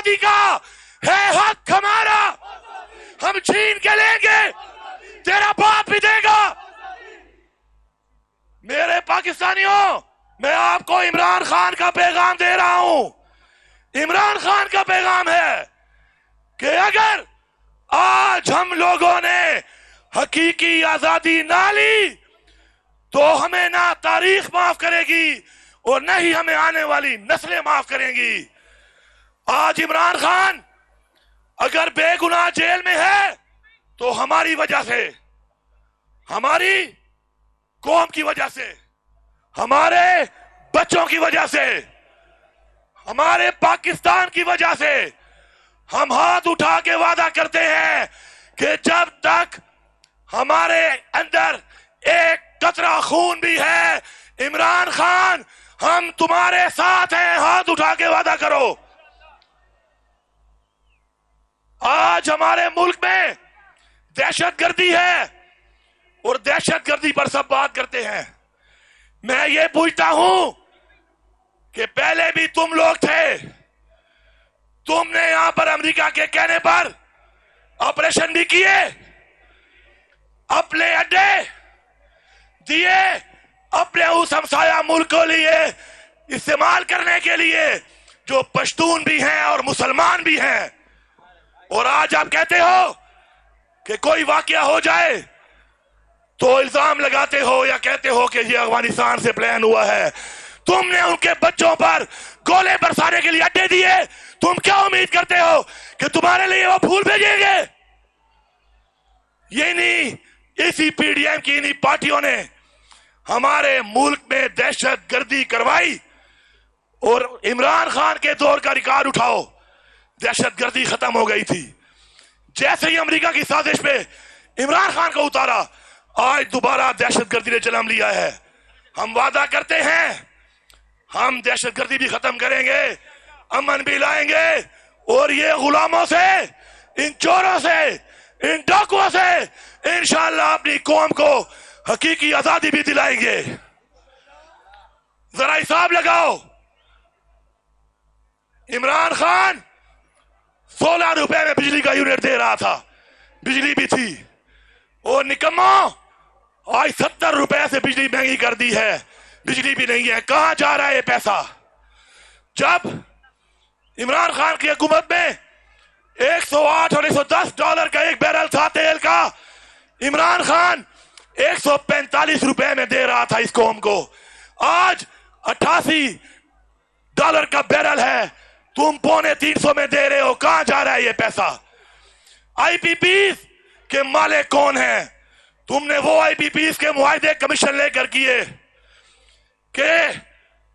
آزادی کا ہے حق ہمارا، ہم چھین کے لیں گے، تیرا باپ بھی دے گا۔ میرے پاکستانیوں، میں آپ کو عمران خان کا پیغام دے رہا ہوں۔ عمران خان کا پیغام ہے کہ اگر آج ہم لوگوں نے حقیقی آزادی نہ لی تو ہمیں نہ تاریخ معاف کرے گی اور نہ ہی ہمیں آنے والی نسلیں معاف کریں گی۔ آج عمران خان اگر بے گناہ جیل میں ہے تو ہماری وجہ سے، ہماری قوم کی وجہ سے، ہمارے بچوں کی وجہ سے، ہمارے پاکستان کی وجہ سے۔ ہم ہاتھ اٹھا کے وعدہ کرتے ہیں کہ جب تک ہمارے اندر ایک قطرہ خون بھی ہے، عمران خان ہم تمہارے ساتھ ہیں، ہاتھ اٹھا کے وعدہ کرو۔ آج ہمارے ملک میں دہشت گردی ہے اور دہشت گردی پر سب بات کرتے ہیں۔ میں یہ پوچھتا ہوں کہ پہلے بھی تم لوگ تھے، تم نے یہاں پر امریکہ کے کہنے پر آپریشن بھی کیے، اپنے اڈے دیے اپنے اس ہمسایہ ملک کو لیے استعمال کرنے کے لیے جو پشتون بھی ہیں اور مسلمان بھی ہیں، اور آج آپ کہتے ہو کہ کوئی واقعہ ہو جائے تو الزام لگاتے ہو یا کہتے ہو کہ یہ افغانستان سے پلان ہوا ہے۔ تم نے ان کے بچوں پر گولے برسانے کے لیے اڈے دیے، تم کیا امید کرتے ہو کہ تمہارے لیے وہ پھول بھیجیں گے؟ یہ نہیں، اسی پی ڈی ایم کی انہی پارٹیوں نے ہمارے ملک میں دہشت گردی کروائی، اور عمران خان کے دور کا ریکارڈ اٹھاؤ، دہشت گردی ختم ہو گئی تھی۔ جیسے ہی امریکہ کی سازش پہ عمران خان کو اتارا، آج دوبارہ دہشت گردی نے جنم لیا ہے۔ ہم وعدہ کرتے ہیں ہم دہشت گردی بھی ختم کریں گے، امن بھی لائیں گے، اور یہ غلاموں سے، ان چوروں سے، ان ڈاکوؤں سے انشاءاللہ اپنی قوم کو حقیقی آزادی بھی دلائیں گے۔ ذرا حساب لگاؤ، عمران خان 16 روپے میں بجلی کا یونٹ دے رہا تھا، بجلی بھی تھی، اور نکمو آج 70 روپے سے بجلی مہنگی کر دی ہے، بجلی بھی نہیں ہے۔ کہاں جا رہا ہے یہ پیسہ؟ جب عمران خان کی حکومت میں 108 اور 110 ڈالر کا ایک بیرل تھا تیل کا، عمران خان 145 روپے میں دے رہا تھا اس قوم کو۔ آج 88 ڈالر کا بیرل ہے، تم 250 میں دے رہے ہو۔ کہاں جا رہا ہے یہ پیسہ؟ آئی پی پیز کے مالک کون ہیں؟ تم نے وہ آئی پی پیز کے معاہدے کمیشن لے کر کیے کہ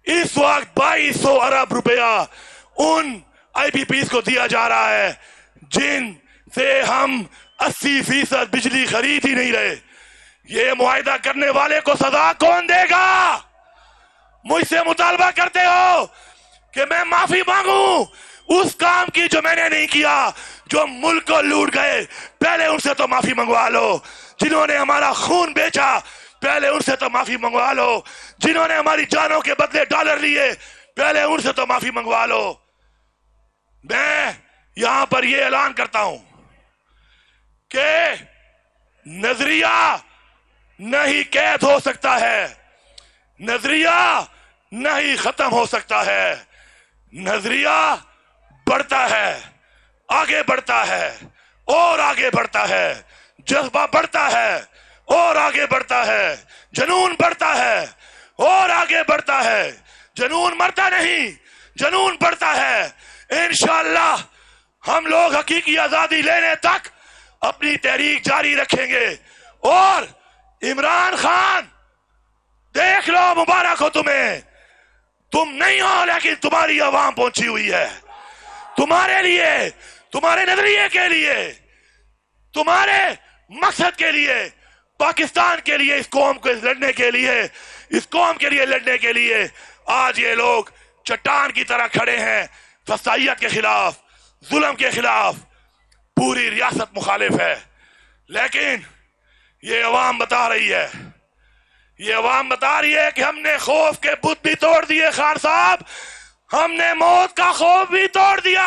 اس وقت 2200 ارب روپیہ ان آئی پی پیز کو دیا جا رہا ہے جن سے ہم 80% بجلی خرید ہی نہیں رہے۔ یہ معاہدہ کرنے والے کو سزا کون دے گا؟ مجھ سے مطالبہ کرتے ہو کہ میں معافی مانگوں اس کام کی جو میں نے نہیں کیا، جو ملک کو لوٹ گئے، پہلے ان سے تو معافی منگوا لو۔ جنہوں نے ہمارا خون بیچا، پہلے ان سے تو معافی منگوا لو۔ جنہوں نے ہماری جانوں کے بدلے ڈالر لیے، پہلے ان سے تو معافی منگوا لو۔ میں یہاں پر یہ اعلان کرتا ہوں کہ نظریہ نہیں قید ہو سکتا ہے، نظریہ نہیں ختم ہو سکتا ہے، نظریہ بڑھتا ہے، آگے بڑھتا ہے اور آگے بڑھتا ہے، جذبہ بڑھتا ہے اور آگے بڑھتا ہے، جنون بڑھتا ہے اور آگے بڑھتا ہے۔ جنون مرتا نہیں، جنون بڑھتا ہے۔ انشاءاللہ ہم لوگ حقیقی آزادی لینے تک اپنی تحریک جاری رکھیں گے۔ اور عمران خان، دیکھ لو، مبارک ہو تمہیں، تم نہیں ہو لیکن تمہاری عوام پہنچی ہوئی ہے، تمہارے لیے، تمہارے نظریے کے لیے، تمہارے مقصد کے لیے، پاکستان کے لیے، اس قوم کو لڑنے کے لیے، اس قوم کے لیے لڑنے کے لیے آج یہ لوگ چٹان کی طرح کھڑے ہیں۔ فسادیت کے خلاف، ظلم کے خلاف پوری ریاست مخالف ہے، لیکن یہ عوام بتا رہی ہے، یہ عوام بتا رہی ہے کہ ہم نے خوف کے بت بھی توڑ دیے خان صاحب، ہم نے موت کا خوف بھی توڑ دیا۔